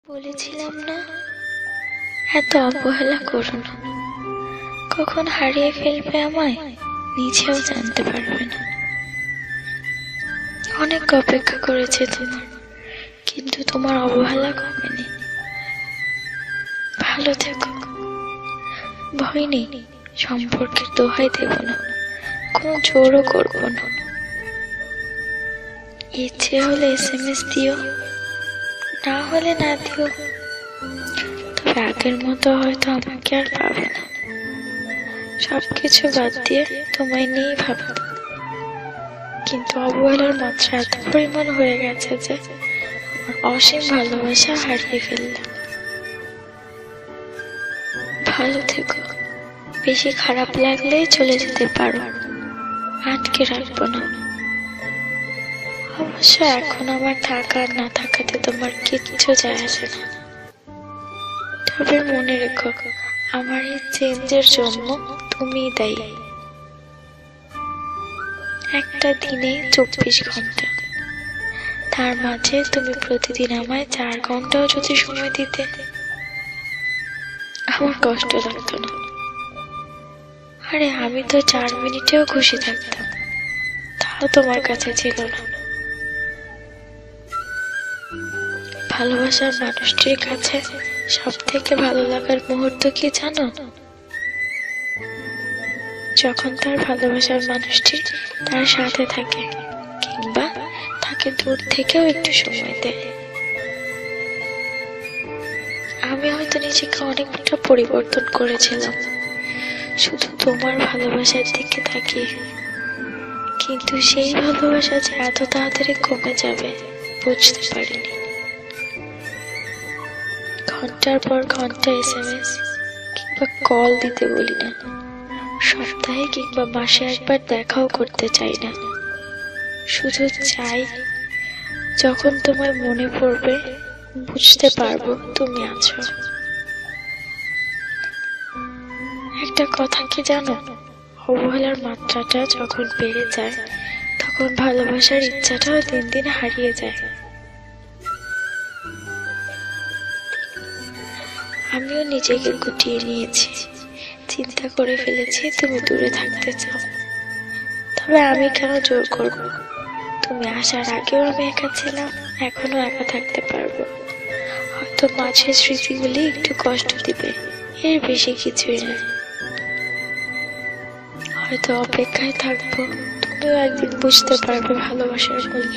বলেছিলাম না, এত অবহেলা করো না। কখন হারিয়ে ফেলবে আমায় নিজেও জানতে পারবে না। অনেক অপেক্ষা করেছে তোমার, কিন্তু তোমার অবহেলা কমেনি। ভালো থেকো, ভয় নেই। সম্পর্কের দোহাই দেব না, কোনো জোরও করব না। ইচ্ছে হলে SMS দিও, না হলে না দিও। তবে আগের মতো হয়তো আমাকে আর পাবে না। সবকিছু বাদ দিয়ে তোমায় নিয়েই ভাবত, কিন্তু অবহেলার মাত্রা এত পরিমাণ হয়ে গেছে যে আমার অসীম ভালোবাসা হারিয়ে ফেললাম। ভালো থেকো, বেশি খারাপ লাগলেই চলে যেতে পারো, আটকে রাখবো না। অবশ্য এখন আমার থাকা আর না থাকাতে তোমার কিচ্ছু যায় আসে না। তবে মনে রেখো, আমার এই চেঞ্জের জন্য তুমিই দায়ী। একটা দিনে 24 ঘন্টা, তার মাঝে তুমি প্রতিদিন আমায় 4 ঘন্টাও যদি সময় দিতে, আমার কষ্ট লাগতো না। আরে আমি তো 4 মিনিটেও খুশি থাকতাম, তাও তোমার কাছে ছিল না। ভালোবাসার মানুষটির কাছে সব থেকে ভালো লাগার মুহূর্ত কি জানো? যখন তার ভালোবাসার মানুষটি তার সাথে থাকে, কিংবা তাকে দূর থেকেও একটু সময় দেয়। আমি হয়তো নিজেকে অনেকটা পরিবর্তন করেছিলাম শুধু তোমার ভালোবাসার দিকে তাকিয়ে, কিন্তু সেই ভালোবাসা যে এত তাড়াতাড়ি কমে যাবে বুঝতে পারিনি। ঘন্টার পর ঘন্টা SMS কিংবা কল দিতে বলি না, সপ্তাহে কিংবা মাসে একবার দেখাও করতে চাই না। শুধু চাই যখন তোমায় মনে পড়বে বুঝতে পারবো তুমি আছো। একটা কথা কি জানো, অবহেলার মাত্রাটা যখন বেড়ে যায় তখন ভালোবাসার ইচ্ছাটাও দিন দিন হারিয়ে যায়। আমিও নিজেকে গুটিয়ে নিয়েছি, চিন্তা করে ফেলেছি তুমি দূরে থাকতে চাও। তবে আমি কেন জোর করব? তুমি আসার আগেও আমি একা ছিলাম, এখনো একা থাকতে পারবো। হয়তো মাঝে স্মৃতিগুলি একটু কষ্ট দিবে, এর বেশি কিছুই না। হয়তো অপেক্ষায় থাকবো, তুমিও একদিন বুঝতে পারবে ভালোবাসার মূল্য।